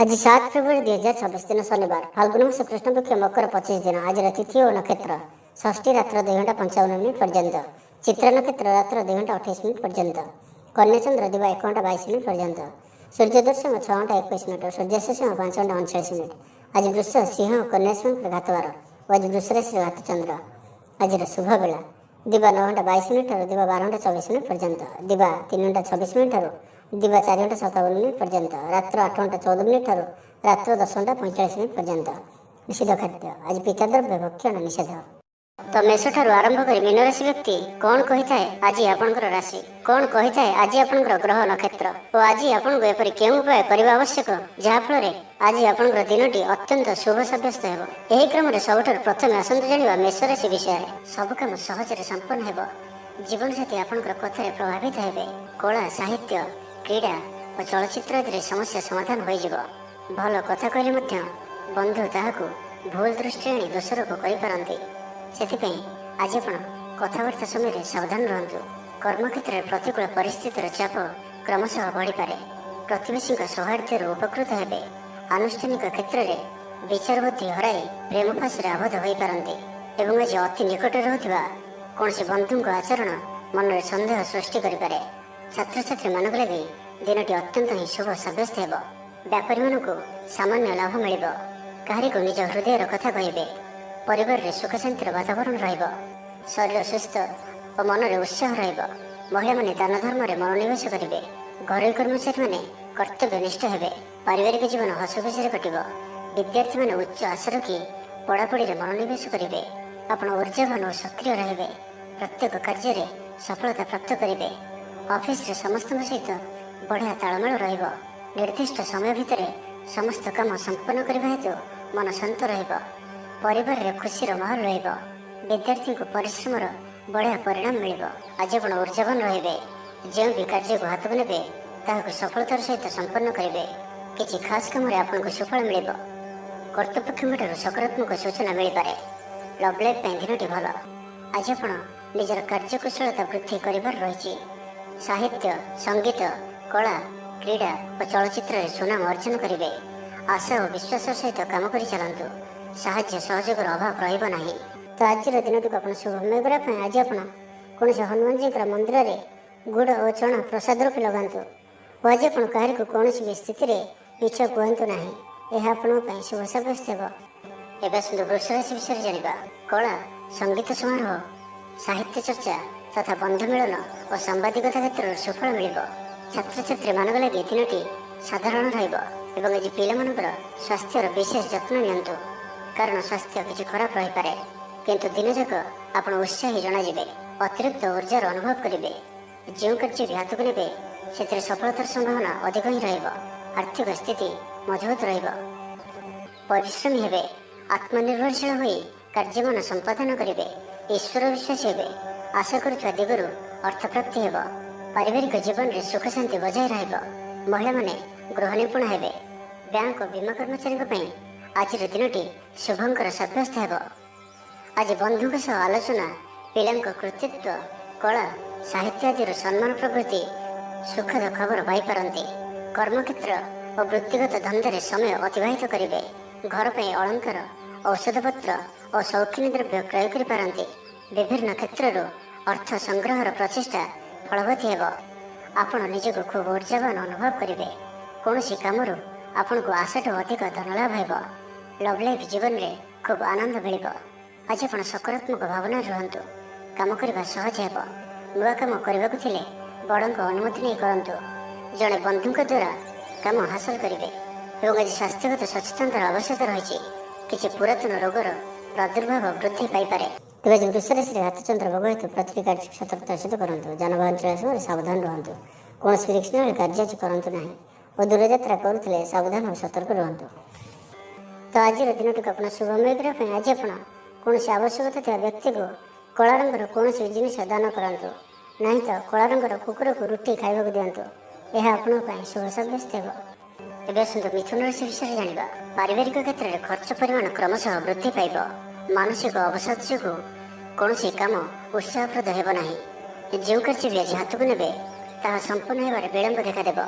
आज 7 फेब्रुआरी 2026 दिन शनिवार फाल्गुन मास कृष्ण पक्ष मकर 25 दिन। आज तिथि और नक्षत्र षष्ठी रात्र 2 घंटा 55 मिनिट पर्यंत, चित्रा नक्षत्र रात्र 2 घंटा 28 मिनिट पर्यंत, कन्या चंद्र दिवा 1 घंटा 22 मिनिट पर्यंत, सूर्य दर्शन 6 घंटा 21 मिनिट, सूर्यास्त समय 5 घंटा 39 मिनिट। आज वृष सिंह कन्या घातवार और आज वृष राशि घात चंद्र। आज शुभ बेला दिवा 9 घंटा 22 मिनिट दिवा 12 घंटा 24 मिनिट पर्यंत, दिवा 3 घंटा 26 मिनिट दिवा 4 घंटा 57 मिनिट पर्यंत, रात्र 8 घंटा 14 मिनिट रात्र 10 घंटा 45 मिनिट पर्यंत। निषिद्ध खाद्य आज पिता द्रव्य भक्षण निषेध। तो मेष ठारू आरंभ कर मीन राशि व्यक्ति कौन कही थाए आज आपनकर राशि कौन कही थाए आज आपनकर ग्रह नक्षत्र और आज आपन एपरि केउ उपाय करबा आवश्यक जहा फल आज आपनकर दिनटी अत्यंत शुभ साब्यस्त हेबो। एही क्रम रे सबठार प्रथमे आसंत जानिबा मेष राशि विषय रे। सब काम सहज रे संपन्न हेबो। जीवन साथी आपनकर कथा रे प्रभावित हेबे। कला साहित्य क्रीड़ा और चलचित्र आदि समस्या समाधान हो जाए। भल कथा कहले बंधु ताहाकु भूल दृष्टि आनी दोषारोप करें। से आज आप कथबार्ता समय सावधान रहतु। कर्मक्षेत्र में प्रतिकूल परिस्थितिर चाप क्रमशः बढ़ी पारे। प्रतिवेशी सौहार्द्य उपकृत हेबे। आनुष्ठानिक क्षेत्र में विचार बुद्धि हराई प्रेम फाँस आबद्ध हो पारती। आज अति निकट रहूथिबा कौन बंधु आचरण मन में सन्देह सृष्टि करें। छात्र छात्री मानक लगी दिनटी अत्यंत ही शुभ साब्यस्त हेब। व्यापारी मानक सामान्य लाभ मिल। कहारी को निज हृदय कथा कहे। परिवार रे सुख शांतिर वातावरण रहिब। शरीर सुस्थ और मन में उत्साह रहिब। महिला माने दान धर्म में मनोनिवेश करेंगे। घरोई कर्मचारी माने कर्तव्यनिष्ठ हेबे। पारिवारिक जीवन हसखुशी कटिब। विद्यार्थी माने उच्च आशा रखी पढ़ापढ़ी में मनोनिवेश करेंगे। आपण ऊर्जावान और सक्रिय रहिबे। प्रत्येक कार्य में सफलता प्राप्त करेंगे। ऑफिस रे समस्त सहित बढ़िया तालमेल रहिब। निर्दिष्ट समय भितर समस्त काम संपन्न करने हेतु मन शांत रहिब। परिवार रे खुशीर माहौल रहिब। विद्यार्थी को परिश्रम बढ़िया परिणाम मिल। आज आप ऊर्जावान रहिबे। जो भी कार्य को हाथ को नेबे ताहाको सफलतार सहित संपन्न करेंगे। किसी खास काम रे आपनको सुफल मिल। कर्तृपक्ष सकारात्मक सूचना मिल पारे। लव लाइफ दिनटी भल। आज आप निजर कार्यकुशलता वृद्धि कर रही। साहित्य संगीत कला क्रीड़ा और चलचित्र सुनाम अर्जन करेंगे। आशा और विश्वास सहित काम कर चलतु। साहाय्य सहयोग अभाव रहा। तो आज दिन आप शुभमय करने आज आप कौन हनुमान जी मंदिर में गुड़ और चना प्रसाद रूपे लगातु। आज आप कहार को कौन भी स्थिति में मिछ कहतु ना। यह आपण शुभ साब्यस्त हो। एवं सुंदर वृष राशि विषय जाना। कला संगीत समारोह साहित्य चर्चा तथा बंधु मिलन और सांबादिकता क्षेत्र में सुफल मिल। छात्र छात्री मानक लगी दिनटी साधारण रहा। आज पिलामानकर स्वास्थ्यर विशेष जत्न नियंतु। कारण स्वास्थ्य किसी खराब रही पारे किंतु दिन जाक आप उत्साही जनाजे। अतिरिक्त ऊर्जार अनुभव करेंगे। जो कार्य भी हाथ को नेबे से सफलतार संभावना अधिक ही रहिब। आर्थिक स्थिति मजबूत रहिब। परिश्रमी हेबे। आत्मनिर्भरशील होई कार्यमान संपादन करेंगे। ईश्वर विश्वास हेबे। आशा करुवा दिगरु अर्थ प्राप्ति हेब। पारिवारिक जीवन में सुख शांति बजाय रहिब। महिला माने गृह निपुण हेबे। बैंक और बीमा कर्मचारी आज दिनटी शुभंकर साब्यस्त हेब। आज बंधु सह आलोचना पिला कृतित्व कला साहित्य आदि सम्मान प्रवृत्ति सुखद खबर पाई। कर्मक्षेत्र और वृत्तिगत धंधे समय अतिबाहित करेंगे। घर पर अलंकार औषधपत्र और शौखिनी द्रव्य क्रय करें। विभिन्न क्षेत्र अर्थ संग्रहर प्रचेषा फलवती हेब। आपण निजक खूब ऊर्जावान अनुभव करेंगे। कौन कम आपण को आशा अधिक धन लाभ हेब। लव लाइफ जीवन में खूब आनंद मिल। आज आप सकारात्मक भावना रुहतु। काम करने सहज हेब। नुआ कम करने बड़ अनुमति नहीं करूँ। जड़े बंधु द्वारा काम हासिल करेंगे। आज स्वास्थ्यगत सचेतनतार आवश्यकता रही। किसी पुरातन रोगर प्रादुर्भाव वृद्धि पाइपे। तेज वृष राशि हाथ चंद्र भोग हेतु प्रति कार्य सतर्कता सहित करूँ। जानवाहन चलाइया समय सावधान रुहतु। कौन रिक्शनल कार्य करूँ ना और दूरयात्रा करुले सावधान और सतर्क रुहतु। तो आज दिन टी आप शुभमय करने आज आप कौन आवश्यकता थी व्यक्ति को कला रंगर कौन जिनिस दान करूँ ना तो कला रंगर कुकुर को रुटी खावा दिंतु। यह आपण शुभ साब्यस्त हो। एवं सुंदर मिथुन राशि विषय जाना। पारिवारिक क्षेत्र में खर्च परिमाण क्रमशः वृद्धि पाइब। मानसिक अवसाद जो कौन काम उत्साहप्रद हेबना। जो कार्य भी आज हाथ को नेबे ताहा संपन्न होबार विलंब देखादेव।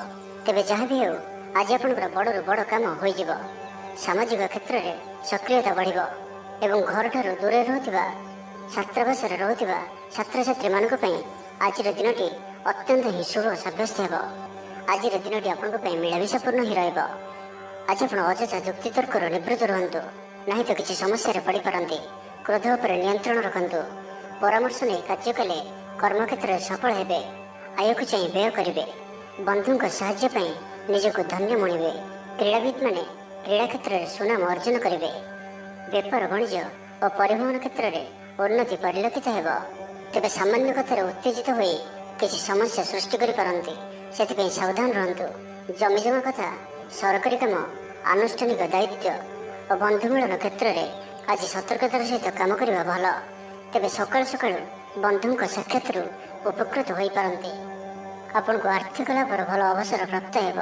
तेबे जहाँ भी हो ଆଜି ଆପଣଙ୍କର ବଡ଼ରୁ ବଡ଼ କାମ ହୋଇଯିବ। ସାମାଜିକ କ୍ଷେତ୍ରରେ ସକ୍ରିୟତା ବଢ଼ିବ ଏବଂ ଘରଠାରୁ ଦୂରରେ ରହୁଥିବା ଛାତ୍ରାବାସରେ ରହୁଥିବା ଛାତ୍ରଛାତ୍ରୀମାନଙ୍କ ପାଇଁ ଆଜିର ଦିନଟି ଅତ୍ୟନ୍ତ ହିଁ ଶୁଭ ସାବ୍ୟସ୍ତ ହେବ। ଆଜିର ଦିନଟି ଆପଣଙ୍କ ପାଇଁ ମିଳାମିଶାପୂର୍ଣ୍ଣ ହିଁ ରହିବ। ଆଜି ଆପଣ ଅଯଥା ଯୁକ୍ତିତର୍କରୁ ନିବୃତ୍ତ ରୁହନ୍ତୁ, ନାହିଁ ତ କିଛି ସମସ୍ୟାରେ ପଡ଼ିପାରନ୍ତି। କ୍ରୋଧ ଉପରେ ନିୟନ୍ତ୍ରଣ ରଖନ୍ତୁ। ପରାମର୍ଶ ନେଇ କାର୍ଯ୍ୟ କଲେ କର୍ମକ୍ଷେତ୍ରରେ ସଫଳ ହେବେ। ଆୟକୁ ଚାହିଁ ବ୍ୟୟ କରିବେ। ବନ୍ଧୁଙ୍କ ସାହାଯ୍ୟ ପାଇଁ ନିଜକୁ ଧନ୍ୟ ମଣିବେ। କ୍ରୀଡ଼ାବିତ୍ମାନେ କ୍ରୀଡ଼ା କ୍ଷେତ୍ରରେ ସୁନାମ ଅର୍ଜନ କରିବେ। ବେପାର ବାଣିଜ୍ୟ ଓ ପରିବହନ କ୍ଷେତ୍ରରେ ଉନ୍ନତି ପରିଲକ୍ଷିତ ହେବ। ତେବେ ସାମାନ୍ୟ କଥାରେ ଉତ୍ତେଜିତ ହୋଇ କିଛି ସମସ୍ୟା ସୃଷ୍ଟି କରିପାରନ୍ତି, ସେଥିପାଇଁ ସାବଧାନ ରୁହନ୍ତୁ। ଜମିଜମା କଥା, ସରକାରୀ କାମ, ଆନୁଷ୍ଠାନିକ ଦାୟିତ୍ୱ ଓ ବନ୍ଧୁ ମିଳନ କ୍ଷେତ୍ରରେ ଆଜି ସତର୍କତାର ସହିତ କାମ କରିବା ଭଲ। ତେବେ ସକାଳୁ ସକାଳୁ ବନ୍ଧୁଙ୍କ ସାକ୍ଷାତରୁ ଉପକୃତ ହୋଇପାରନ୍ତି। ଆପଣଙ୍କୁ ଆର୍ଥିକ ଲାଭର ଭଲ ଅବସର ପ୍ରାପ୍ତ ହେବ।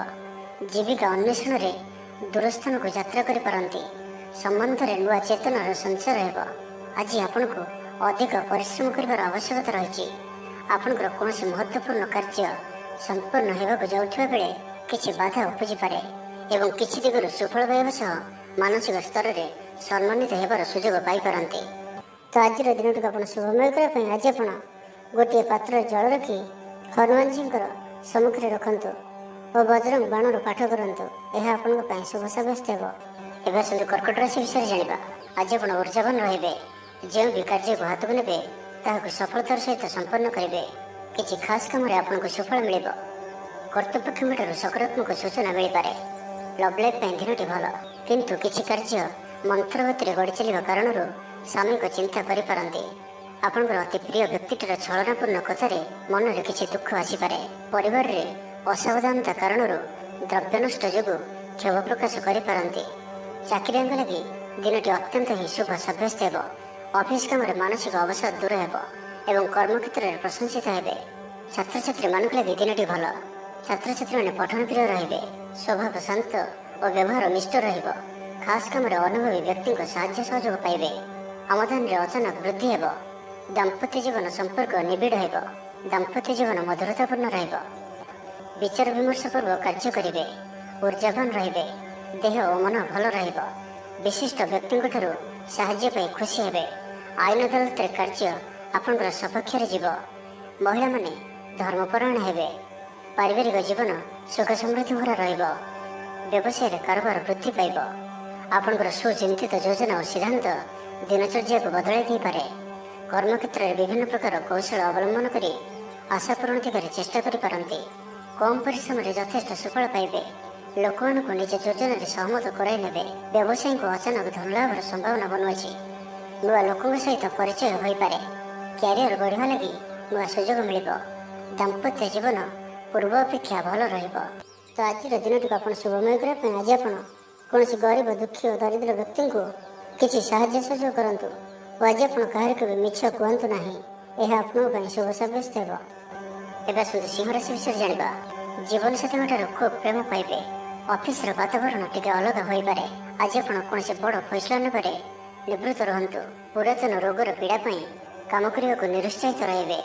ଜୀବିକା ଅନ୍ୱେଷଣରେ ଦୂରସ୍ଥାନକୁ ଯାତ୍ରା କରିପାରନ୍ତି। ସମ୍ବନ୍ଧରେ ନୂଆ ଚେତନାର ସଞ୍ଚାର ହେବ। ଆଜି ଆପଣଙ୍କୁ ଅଧିକ ପରିଶ୍ରମ କରିବାର ଆବଶ୍ୟକତା ରହିଛି। ଆପଣଙ୍କର କୌଣସି ମହତ୍ତ୍ୱପୂର୍ଣ୍ଣ କାର୍ଯ୍ୟ ସମ୍ପନ୍ନ ହେବାକୁ ଯାଉଥିବା ବେଳେ କିଛି ବାଧା ଉପୁଜିପାରେ ଏବଂ କିଛି ଦିଗରୁ ସୁଫଳ ପାଇବା ସହ ମାନସିକ ସ୍ତରରେ ସମ୍ମାନିତ ହେବାର ସୁଯୋଗ ପାଇପାରନ୍ତି। ତ ଆଜିର ଦିନଟିକୁ ଆପଣ ଶୁଭମୟ କରିବା ପାଇଁ ଆଜି ଆପଣ ଗୋଟିଏ ପାତ୍ରରେ ଜଳ ରଖି ହନୁମାନଜୀଙ୍କର ସମ୍ମୁଖରେ ରଖନ୍ତୁ ଓ ବଜରଙ୍ଗ ବାଣରୁ ପାଠ କରନ୍ତୁ। ଏହା ଆପଣଙ୍କ ପାଇଁ ଶୁଭ ସାବ୍ୟସ୍ତ ହେବ। ଏବେ ଆସନ୍ତୁ କର୍କଟ ରାଶି ବିଷୟରେ ଜାଣିବା। ଆଜି ଆପଣ ଊର୍ଜାବାନ ରହିବେ। ଯେଉଁ ବି କାର୍ଯ୍ୟକୁ ହାତକୁ ନେବେ ତାହାକୁ ସଫଳତାର ସହିତ ସମ୍ପନ୍ନ କରିବେ। କିଛି ଖାସ୍ କାମରେ ଆପଣଙ୍କୁ ସୁଫଳ ମିଳିବ। କର୍ତ୍ତୃପକ୍ଷଙ୍କଠାରୁ ସକାରାତ୍ମକ ସୂଚନା ମିଳିପାରେ। ଲଭ୍ ଲାଇଫ୍ ପାଇଁ ଦିନଟି ଭଲ, କିନ୍ତୁ କିଛି କାର୍ଯ୍ୟ ମନ୍ତ୍ରଗତିରେ ଗଡ଼ି ଚାଲିବା କାରଣରୁ ସ୍ୱାମୀଙ୍କ ଚିନ୍ତା କରିପାରନ୍ତି। ଆପଣଙ୍କର ଅତି ପ୍ରିୟ ବ୍ୟକ୍ତିଟିର ଛଳନାପୂର୍ଣ୍ଣ କଥାରେ ମନରେ କିଛି ଦୁଃଖ ଆସିପାରେ। ପରିବାରରେ ଅସାବଧାନତା କାରଣରୁ ଦ୍ରବ୍ୟ ନଷ୍ଟ ଯୋଗୁଁ କ୍ଷୋଭ ପ୍ରକାଶ କରିପାରନ୍ତି। ଚାକିରିଆଙ୍କ ଲାଗି ଦିନଟି ଅତ୍ୟନ୍ତ ହିଁ ଶୁଭ ସାବ୍ୟସ୍ତ ହେବ। ଅଫିସ୍ କାମରେ ମାନସିକ ଅବସାଦ ଦୂର ହେବ ଏବଂ କର୍ମକ୍ଷେତ୍ରରେ ପ୍ରଶଂସିତ ହେବେ। ଛାତ୍ରଛାତ୍ରୀମାନଙ୍କ ଲାଗି ଦିନଟି ଭଲ। ଛାତ୍ରଛାତ୍ରୀମାନେ ପଠନ ପ୍ରିୟ ରହିବେ। ସ୍ୱଭାବ ଶାନ୍ତ ଓ ବ୍ୟବହାର ମିଷ୍ଟ ରହିବ। ଖାସ୍ କାମରେ ଅନୁଭବୀ ବ୍ୟକ୍ତିଙ୍କ ସାହାଯ୍ୟ ସହଯୋଗ ପାଇବେ। ଆମଦାନୀରେ ଅଚାନକ ବୃଦ୍ଧି ହେବ। ଦାମ୍ପତ୍ୟ ଜୀବନ ସମ୍ପର୍କ ନିବିଡ଼ ହେବ। ଦାମ୍ପତ୍ୟ ଜୀବନ ମଧୁରତାପୂର୍ଣ୍ଣ ରହିବ। ବିଚାର ବିମର୍ଶ ପୂର୍ବକ କାର୍ଯ୍ୟ କରିବେ। ଊର୍ଜାବାନ ରହିବେ। ଦେହ ଓ ମନ ଭଲ ରହିବ। ବିଶିଷ୍ଟ ବ୍ୟକ୍ତିଙ୍କଠାରୁ ସାହାଯ୍ୟ ପାଇ ଖୁସି ହେବେ। ଆଇନ ଅଦାଲତରେ କାର୍ଯ୍ୟ ଆପଣଙ୍କର ସପକ୍ଷରେ ଯିବ। ମହିଳାମାନେ ଧର୍ମପରାୟଣ ହେବେ। ପାରିବାରିକ ଜୀବନ ସୁଖ ସମୃଦ୍ଧି ଭରା ରହିବ। ବ୍ୟବସାୟରେ କାରବାର ବୃଦ୍ଧି ପାଇବ। ଆପଣଙ୍କର ସୁଚିନ୍ତିତ ଯୋଜନା ଓ ସିଦ୍ଧାନ୍ତ ଦିନଚର୍ଯ୍ୟାକୁ ବଦଳାଇ ଦେଇପାରେ। କର୍ମକ୍ଷେତ୍ରରେ ବିଭିନ୍ନ ପ୍ରକାର କୌଶଳ ଅବଲମ୍ବନ କରି ଆଶା ପୂରଣ ଦିଗରେ ଚେଷ୍ଟା କରିପାରନ୍ତି। କମ୍ ପରିଶ୍ରମରେ ଯଥେଷ୍ଟ ସୁଫଳ ପାଇବେ। ଲୋକମାନଙ୍କୁ ନିଜ ଯୋଜନାରେ ସହମତ କରାଇ ନେବେ। ବ୍ୟବସାୟୀଙ୍କୁ ଅଚାନକ ଧନଲାଭର ସମ୍ଭାବନା ବନୁଅଛି। ନୂଆ ଲୋକଙ୍କ ସହିତ ପରିଚୟ ହୋଇପାରେ। କ୍ୟାରିୟର ଗଢ଼ିବା ଲାଗି ନୂଆ ସୁଯୋଗ ମିଳିବ। ଦାମ୍ପତ୍ୟ ଜୀବନ ପୂର୍ବ ଅପେକ୍ଷା ଭଲ ରହିବ। ତ ଆଜିର ଦିନଟିକୁ ଆପଣ ଶୁଭମୟ କରିବା ପାଇଁ ଆଜି ଆପଣ କୌଣସି ଗରିବ, ଦୁଃଖୀ ଓ ଦରିଦ୍ର ବ୍ୟକ୍ତିଙ୍କୁ କିଛି ସାହାଯ୍ୟ ସହଯୋଗ କରନ୍ତୁ ଓ ଆଜି ଆପଣ କାହାରିକୁ ବି ମିଛ କୁହନ୍ତୁ ନାହିଁ। ଏହା ଆପଣଙ୍କ ପାଇଁ ଶୁଭ ସାବ୍ୟସ୍ତ ହେବ। ଏବେ ଆସନ୍ତୁ ସିଂହ ରାଶି ବିଷୟରେ ଜାଣିବା। ଜୀବନସାଥୀଙ୍କଠାରୁ ଖୁବ୍ ପ୍ରେମ ପାଇବେ। ଅଫିସର ବାତାବରଣ ଟିକେ ଅଲଗା ହୋଇପାରେ। ଆଜି ଆପଣ କୌଣସି ବଡ଼ ଫଇସଲା ନେବାରେ ନିବୃତ୍ତ ରୁହନ୍ତୁ। ପୁରାତନ ରୋଗର ପୀଡ଼ା ପାଇଁ କାମ କରିବାକୁ ନିରୁତ୍ସାହିତ ରହିବେ।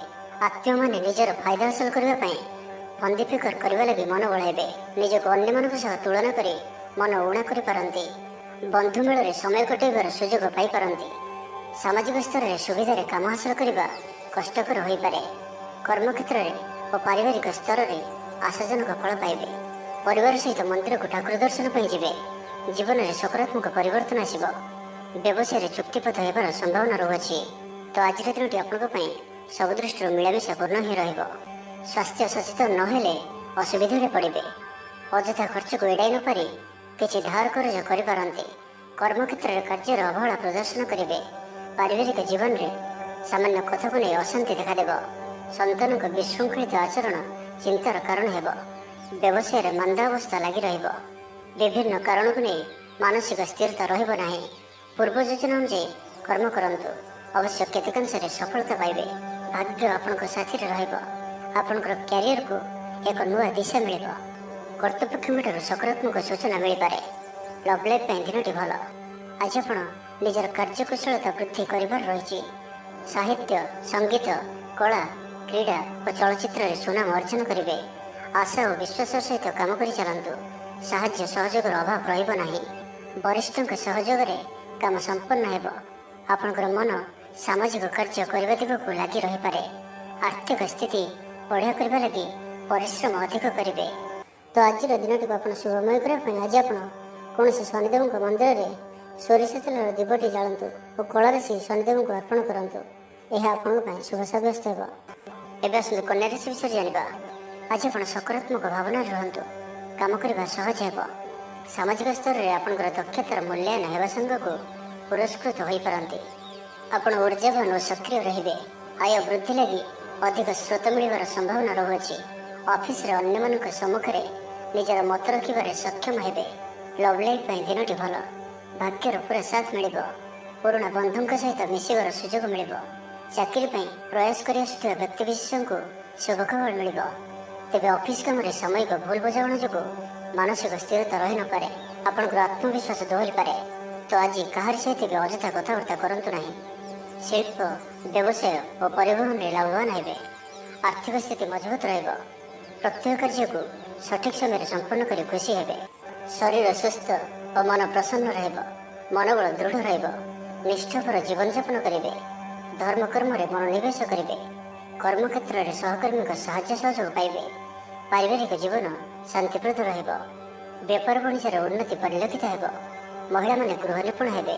ଆତ୍ମୀୟମାନେ ନିଜର ଫାଇଦା ହାସଲ କରିବା ପାଇଁ ଫନ୍ଦି ଫିକର କରିବା ଲାଗି ମନ ବଳାଇବେ। ନିଜକୁ ଅନ୍ୟମାନଙ୍କ ସହ ତୁଳନା କରି ମନ ଊଣା କରିପାରନ୍ତି। ବନ୍ଧୁ ମେଳରେ ସମୟ କଟାଇବାର ସୁଯୋଗ ପାଇପାରନ୍ତି। ସାମାଜିକ ସ୍ତରରେ ସୁବିଧାରେ କାମ ହାସଲ କରିବା କଷ୍ଟକର ହୋଇପାରେ। କର୍ମକ୍ଷେତ୍ରରେ ଓ ପାରିବାରିକ ସ୍ତରରେ ଆଶାଜନକ ଫଳ ପାଇବେ। ପରିବାର ସହିତ ମନ୍ଦିରକୁ ଠାକୁର ଦର୍ଶନ ପାଇଁ ଯିବେ। ଜୀବନରେ ସକାରାତ୍ମକ ପରିବର୍ତ୍ତନ ଆସିବ। ବ୍ୟବସାୟରେ ଚୁକ୍ତିପଥ ହେବାର ସମ୍ଭାବନା ରହୁଅଛି। ତ ଆଜିର ଦିନଟି ଆପଣଙ୍କ ପାଇଁ ସବୁ ଦୃଷ୍ଟିରୁ ମିଳାମିଶା ପୂର୍ଣ୍ଣ ହିଁ ରହିବ। ସ୍ୱାସ୍ଥ୍ୟ ସଚେତନ ନହେଲେ ଅସୁବିଧାରେ ପଡ଼ିବେ। ଅଯଥା ଖର୍ଚ୍ଚକୁ ଏଡ଼ାଇ ନ ପାରି କିଛି ଧାର କରଜ କରିପାରନ୍ତି। କର୍ମକ୍ଷେତ୍ରରେ କାର୍ଯ୍ୟର ଅବହେଳା ପ୍ରଦର୍ଶନ କରିବେ। ପାରିବାରିକ ଜୀବନରେ ସାମାନ୍ୟ କଥାକୁ ନେଇ ଅଶାନ୍ତି ଦେଖାଦେବ। ସନ୍ତାନଙ୍କ ବିଶୃଙ୍ଖଳିତ ଆଚରଣ ଚିନ୍ତାର କାରଣ ହେବ। ବ୍ୟବସାୟରେ ମାନ୍ଦାବସ୍ଥା ଲାଗି ରହିବ। ବିଭିନ୍ନ କାରଣକୁ ନେଇ ମାନସିକ ସ୍ଥିରତା ରହିବ ନାହିଁ। ପୂର୍ବ ଯୋଜନା ଅନୁଯାୟୀ କର୍ମ କରନ୍ତୁ। ଅବଶ୍ୟ କେତେକାଂଶରେ ସଫଳତା ପାଇବେ। ଭାଗ୍ୟ ଆପଣଙ୍କ ସାଥିରେ ରହିବ। ଆପଣଙ୍କର କ୍ୟାରିୟରକୁ ଏକ ନୂଆ ଦିଶା ମିଳିବ। କର୍ତ୍ତୃପକ୍ଷଙ୍କଠାରୁ ସକାରାତ୍ମକ ସୂଚନା ମିଳିପାରେ। ଲଭ୍ ଲାଇଫ୍ ପାଇଁ ଦିନଟି ଭଲ। ଆଜି ଆପଣ ନିଜର କାର୍ଯ୍ୟକୁଶଳତା ବୃଦ୍ଧି କରିବାର ରହିଛି। ସାହିତ୍ୟ, ସଙ୍ଗୀତ, କଳା, କ୍ରୀଡ଼ା ଓ ଚଳଚ୍ଚିତ୍ରରେ ସୁନାମ ଅର୍ଜନ କରିବେ। ଆଶା ଓ ବିଶ୍ୱାସର ସହିତ କାମ କରି ଚାଲନ୍ତୁ। ସାହାଯ୍ୟ ସହଯୋଗର ଅଭାବ ରହିବ ନାହିଁ। ବରିଷ୍ଠଙ୍କ ସହଯୋଗରେ କାମ ସମ୍ପନ୍ନ ହେବ। ଆପଣଙ୍କର ମନ ସାମାଜିକ କାର୍ଯ୍ୟ କରିବା ଦିଗକୁ ଲାଗି ରହିପାରେ। ଆର୍ଥିକ ସ୍ଥିତି ବଢ଼ିଆ କରିବା ଲାଗି ପରିଶ୍ରମ ଅଧିକ କରିବେ। ତ ଆଜିର ଦିନଟିକୁ ଆପଣ ଶୁଭମୟ କରିବା ପାଇଁ ଆଜି ଆପଣ କୌଣସି ଶନିଦେବଙ୍କ ମନ୍ଦିରରେ ସୋରିଷ ତେଲର ଦୀପଟି ଜାଳନ୍ତୁ ଓ କଳରେ ସେହି ଶନିଦେବଙ୍କୁ ଅର୍ପଣ କରନ୍ତୁ। ଏହା ଆପଣଙ୍କ ପାଇଁ ଶୁଭ ସାବ୍ୟସ୍ତ ହେବ। ଏବେ ଆସନ୍ତୁ କନ୍ୟା ରାଶି ବିଷୟରେ ଜାଣିବା। ଆଜି ଆପଣ ସକାରାତ୍ମକ ଭାବନାରେ ରୁହନ୍ତୁ। କାମ କରିବା ସହଜ ହେବ। ସାମାଜିକ ସ୍ତରରେ ଆପଣଙ୍କର ଦକ୍ଷତାର ମୂଲ୍ୟାୟନ ହେବା ସାଙ୍ଗକୁ ପୁରସ୍କୃତ ହୋଇପାରନ୍ତି। ଆପଣ ଉର୍ଜାବାନ ଓ ସକ୍ରିୟ ରହିବେ। ଆୟ ବୃଦ୍ଧି ଲାଗି ଅଧିକ ସ୍ରୋତ ମିଳିବାର ସମ୍ଭାବନା ରହୁଅଛି। ଅଫିସରେ ଅନ୍ୟମାନଙ୍କ ସମ୍ମୁଖରେ ନିଜର ମତ ରଖିବାରେ ସକ୍ଷମ ହେବେ। ଲଭ୍ ଲାଇଫ୍ ପାଇଁ ଦିନଟି ଭଲ। ଭାଗ୍ୟର ପୁରା ସାଥ ମିଳିବ। ପୁରୁଣା ବନ୍ଧୁଙ୍କ ସହିତ ମିଶିବାର ସୁଯୋଗ ମିଳିବ। ଚାକିରି ପାଇଁ ପ୍ରୟାସ କରି ଆସୁଥିବା ବ୍ୟକ୍ତିବିଶେଷଙ୍କୁ ଶୁଭ ଖବର ମିଳିବ। ତେବେ ଅଫିସ କାମରେ ସାମୟିକ ଭୁଲ ବୁଝାମଣା ଯୋଗୁଁ ମାନସିକ ସ୍ଥିରତା ରହିନପାରେ। ଆପଣଙ୍କର ଆତ୍ମବିଶ୍ୱାସ ଦୋହରିପାରେ। ତ ଆଜି କାହାରି ସହିତ ବି ଅଯଥା କଥାବାର୍ତ୍ତା କରନ୍ତୁ ନାହିଁ। ଶିଳ୍ପ, ବ୍ୟବସାୟ ଓ ପରିବହନରେ ଲାଭବାନ ହେବେ। ଆର୍ଥିକ ସ୍ଥିତି ମଜବୁତ ରହିବ। ପ୍ରତ୍ୟେକ କାର୍ଯ୍ୟକୁ ସଠିକ ସମୟରେ ସମ୍ପନ୍ନ କରି ଖୁସି ହେବେ। ଶରୀର ସୁସ୍ଥ ଓ ମନ ପ୍ରସନ୍ନ ରହିବ। ମନୋବଳ ଦୃଢ଼ ରହିବ। ନିଷ୍ଠାପର ଜୀବନଯାପନ କରିବେ। ଧର୍ମକର୍ମରେ ମନୋନିବେଶ କରିବେ। କର୍ମକ୍ଷେତ୍ରରେ ସହକର୍ମୀଙ୍କ ସାହାଯ୍ୟ ସହଯୋଗ ପାଇବେ। ପାରିବାରିକ ଜୀବନ ଶାନ୍ତିପ୍ରଦ ରହିବ। ବେପାର ବାଣିଜ୍ୟର ଉନ୍ନତି ପରିଲକ୍ଷିତ ହେବ। ମହିଳାମାନେ ଗୃହ ନିପୁଣ ହେବେ।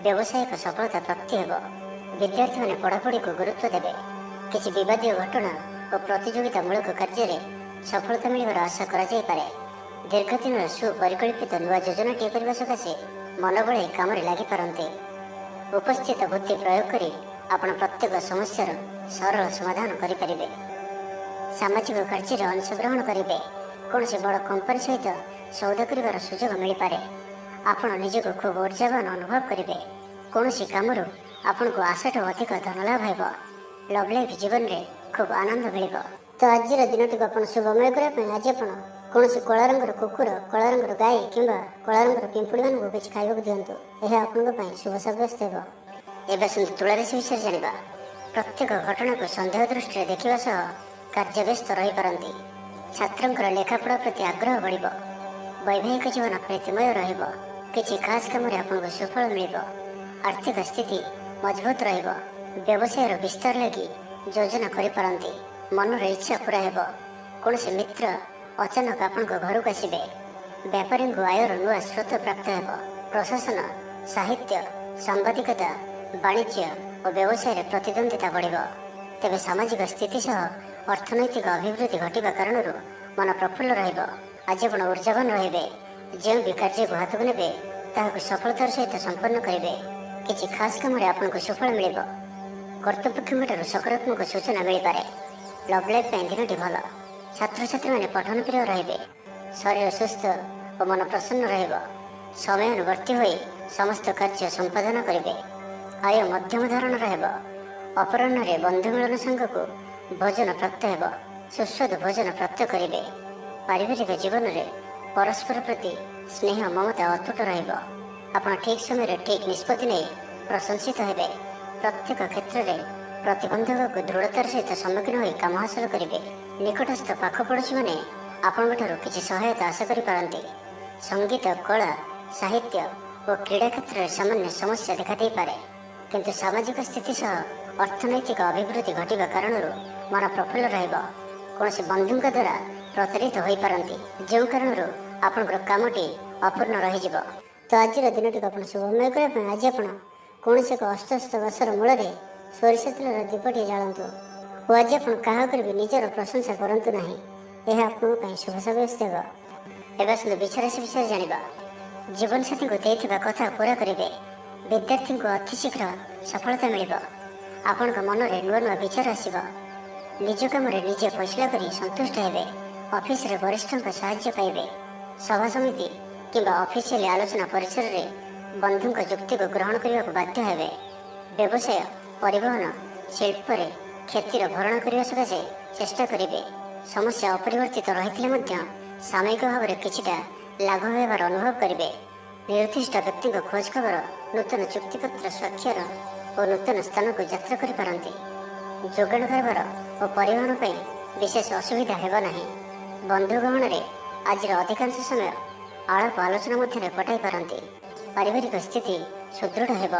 ବ୍ୟବସାୟିକ ସଫଳତା ପ୍ରାପ୍ତି ହେବ। ବିଦ୍ୟାର୍ଥୀମାନେ ପଢ଼ାପଢ଼ିକୁ ଗୁରୁତ୍ୱ ଦେବେ। କିଛି ବିବାଦୀୟ ଘଟଣା ଓ ପ୍ରତିଯୋଗିତାମୂଳକ କାର୍ଯ୍ୟରେ ସଫଳତା ମିଳିବାର ଆଶା କରାଯାଇପାରେ। ଦୀର୍ଘଦିନର ସୁପରିକଳ୍ପିତ ନୂଆ ଯୋଜନାଟିଏ କରିବା ସକାଶେ ମନ ବଳାଇ କାମରେ ଲାଗିପାରନ୍ତି। ଉପସ୍ଥିତ ବୁଦ୍ଧି ପ୍ରୟୋଗ କରି ଆପଣ ପ୍ରତ୍ୟେକ ସମସ୍ୟାର ସରଳ ସମାଧାନ କରିପାରିବେ। ସାମାଜିକ କାର୍ଯ୍ୟରେ ଅଂଶଗ୍ରହଣ କରିବେ। କୌଣସି ବଡ଼ କମ୍ପାନୀ ସହିତ ସୌଦା କରିବାର ସୁଯୋଗ ମିଳିପାରେ। ଆପଣ ନିଜକୁ ଖୁବ୍ ଉର୍ଜାବାନ ଅନୁଭବ କରିବେ। କୌଣସି କାମରୁ ଆପଣଙ୍କୁ ଆଶାଠୁ ଅଧିକ ଧନଲାଭ ହେବ। ଲଭ୍ ଲାଇଫ୍ ଜୀବନରେ ଖୁବ୍ ଆନନ୍ଦ ମିଳିବ। ତ ଆଜିର ଦିନଟିକୁ ଆପଣ ଶୁଭମୟ କରିବା ପାଇଁ ଆଜି ଆପଣ କୌଣସି କଳା ରଙ୍ଗର କୁକୁର, କଳା ରଙ୍ଗର ଗାଈ କିମ୍ବା କଳା ରଙ୍ଗର ପିମ୍ପୁଡ଼ିମାନଙ୍କୁ କିଛି ଖାଇବାକୁ ଦିଅନ୍ତୁ। ଏହା ଆପଣଙ୍କ ପାଇଁ ଶୁଭ ସାବ୍ୟସ୍ତ ହେବ। ଏବେ ଆସନ୍ତୁ ତୁଳା ରାଶି ବିଷୟରେ ଜାଣିବା। ପ୍ରତ୍ୟେକ ଘଟଣାକୁ ସନ୍ଦେହ ଦୃଷ୍ଟିରେ ଦେଖିବା ସହ କାର୍ଯ୍ୟବ୍ୟସ୍ତ ରହିପାରନ୍ତି। ଛାତ୍ରଙ୍କର ଲେଖାପଢ଼ା ପ୍ରତି ଆଗ୍ରହ ବଢ଼ିବ। ବୈବାହିକ ଜୀବନ ପ୍ରୀତିମୟ ରହିବ। କିଛି ଖାସ୍ କାମରେ ଆପଣଙ୍କୁ ସୁଫଳ ମିଳିବ। ଆର୍ଥିକ ସ୍ଥିତି ମଜବୁତ ରହିବ। ବ୍ୟବସାୟର ବିସ୍ତାର ଲାଗି ଯୋଜନା କରିପାରନ୍ତି। ମନର ଇଚ୍ଛା ପୂରା ହେବ। କୌଣସି ମିତ୍ର ଅଚାନକ ଆପଣଙ୍କ ଘରକୁ ଆସିବେ। ବେପାରୀଙ୍କୁ ଆୟର ନୂଆ ସ୍ରୋତ ପ୍ରାପ୍ତ ହେବ। ପ୍ରଶାସନ, ସାହିତ୍ୟ, ସାମ୍ବାଦିକତା, ବାଣିଜ୍ୟ ଓ ବ୍ୟବସାୟରେ ପ୍ରତିଦ୍ୱନ୍ଦ୍ୱିତା ବଢ଼ିବ। ତେବେ ସାମାଜିକ ସ୍ଥିତି ସହ ଅର୍ଥନୈତିକ ଅଭିବୃଦ୍ଧି ଘଟିବା କାରଣରୁ ମନ ପ୍ରଫୁଲ୍ଲ ରହିବ। ଆଜି ଆପଣ ଉର୍ଜାବାନ ରହିବେ। ଯେଉଁ ବି କାର୍ଯ୍ୟକୁ ହାତକୁ ନେବେ ତାହାକୁ ସଫଳତାର ସହିତ ସମ୍ପନ୍ନ କରିବେ। କିଛି ଖାସ୍ କାମରେ ଆପଣଙ୍କୁ ସୁଫଳ ମିଳିବ। କର୍ତ୍ତୃପକ୍ଷଙ୍କଠାରୁ ସକାରାତ୍ମକ ସୂଚନା ମିଳିପାରେ। ଲଭ୍ ଲାଇଫ୍ ପାଇଁ ଦିନଟି ଭଲ। ଛାତ୍ରଛାତ୍ରୀମାନେ ପଠନ ପ୍ରିୟ ରହିବେ। ଶରୀର ସୁସ୍ଥ ଓ ମନ ପ୍ରସନ୍ନ ରହିବ। ସମୟାନୁବର୍ତ୍ତୀ ହୋଇ ସମସ୍ତ କାର୍ଯ୍ୟ ସମ୍ପାଦନ କରିବେ। ଆୟ ମଧ୍ୟମ ଧରଣର ହେବ। ଅପରାହ୍ନରେ ବନ୍ଧୁ ମିଳନ ସାଙ୍ଗକୁ ଭୋଜନ ପ୍ରାପ୍ତ ହେବ। ସୁସ୍ୱାଦୁ ଭୋଜନ ପ୍ରାପ୍ତ କରିବେ। ପାରିବାରିକ ଜୀବନରେ ପରସ୍ପର ପ୍ରତି ସ୍ନେହ ମମତା ଅତୁଟ ରହିବ। ଆପଣ ଠିକ୍ ସମୟରେ ଠିକ୍ ନିଷ୍ପତ୍ତି ନେଇ ପ୍ରଶଂସିତ ହେବେ। ପ୍ରତ୍ୟେକ କ୍ଷେତ୍ରରେ ପ୍ରତିବନ୍ଧକକୁ ଦୃଢ଼ତାର ସହିତ ସମ୍ମୁଖୀନ ହୋଇ କାମ ହାସଲ କରିବେ। ନିକଟସ୍ଥ ପାଖ ପଡ଼ୋଶୀମାନେ ଆପଣଙ୍କଠାରୁ କିଛି ସହାୟତା ଆଶା କରିପାରନ୍ତି। ସଙ୍ଗୀତ, କଳା, ସାହିତ୍ୟ ଓ କ୍ରୀଡ଼ା କ୍ଷେତ୍ରରେ ସାମାନ୍ୟ ସମସ୍ୟା ଦେଖାଦେଇପାରେ। କିନ୍ତୁ ସାମାଜିକ ସ୍ଥିତି ସହ ଅର୍ଥନୈତିକ ଅଭିବୃଦ୍ଧି ଘଟିବା କାରଣରୁ ମନ ପ୍ରଫୁଲ୍ଲ ରହିବ। କୌଣସି ବନ୍ଧୁଙ୍କ ଦ୍ୱାରା ପ୍ରତାରିତ ହୋଇପାରନ୍ତି, ଯେଉଁ କାରଣରୁ ଆପଣଙ୍କର କାମଟି ଅପୂର୍ଣ୍ଣ ରହିଯିବ। ତ ଆଜିର ଦିନଟିକୁ ଆପଣ ଶୁଭମୟ କରିବା ପାଇଁ ଆଜି ଆପଣ କୌଣସି ଏକ ଅସ୍ତସ୍ତ ଗଛର ମୂଳରେ ସୋରିଷ ତେଲର ଦୀପଟିଏ ଜାଳନ୍ତୁ ଓ ଆଜି ଆପଣ କାହା ଉପରେ ବି ନିଜର ପ୍ରଶଂସା କରନ୍ତୁ ନାହିଁ। ଏହା ଆପଣଙ୍କ ପାଇଁ ଶୁଭ ସାବ୍ୟସ୍ତ ହେବ। ଏବେ ଆସନ୍ତୁ ବୃଷ ରାଶି ବିଷୟରେ ଜାଣିବା। ଜୀବନସାଥୀଙ୍କୁ ଦେଇଥିବା କଥା ପୂରା କରିବେ। ବିଦ୍ୟାର୍ଥୀଙ୍କୁ ଅତି ଶୀଘ୍ର ସଫଳତା ମିଳିବ। ଆପଣଙ୍କ ମନରେ ନୂଆ ନୂଆ ବିଚାର ଆସିବ। ନିଜ କାମରେ ନିଜେ ଫଇସଲା କରି ସନ୍ତୁଷ୍ଟ ହେବେ। ଅଫିସରେ ବରିଷ୍ଠଙ୍କ ସାହାଯ୍ୟ ପାଇବେ। ସଭା ସମିତି କିମ୍ବା ଅଫିସିଆଲି ଆଲୋଚନା ପରିସରରେ ବନ୍ଧୁଙ୍କ ଯୁକ୍ତିକୁ ଗ୍ରହଣ କରିବାକୁ ବାଧ୍ୟ ହେବେ। ବ୍ୟବସାୟ, ପରିବହନ, ଶିଳ୍ପରେ କ୍ଷତିର ଭରଣ କରିବା ସକାଶେ ଚେଷ୍ଟା କରିବେ। ସମସ୍ୟା ଅପରିବର୍ତ୍ତିତ ରହିଥିଲେ ମଧ୍ୟ ସାମୟିକ ଭାବରେ କିଛିଟା ଲାଘବ ହେବାର ଅନୁଭବ କରିବେ। ନିର୍ଦ୍ଦିଷ୍ଟ ବ୍ୟକ୍ତିଙ୍କ ଖୋଜ ଖବର, ନୂତନ ଚୁକ୍ତିପତ୍ର ସ୍ୱାକ୍ଷର ଓ ନୂତନ ସ୍ଥାନକୁ ଯାତ୍ରା କରିପାରନ୍ତି। ଯୋଗାଣ କାରବାର ଓ ପରିବହନ ପାଇଁ ବିଶେଷ ଅସୁବିଧା ହେବ ନାହିଁ। ବନ୍ଧୁ ଗହଣରେ ଆଜିର ଅଧିକାଂଶ ସମୟ ଆଳାପ ଆଲୋଚନା ମଧ୍ୟରେ କଟାଇ ପାରନ୍ତି। ପାରିବାରିକ ସ୍ଥିତି ସୁଦୃଢ଼ ହେବ।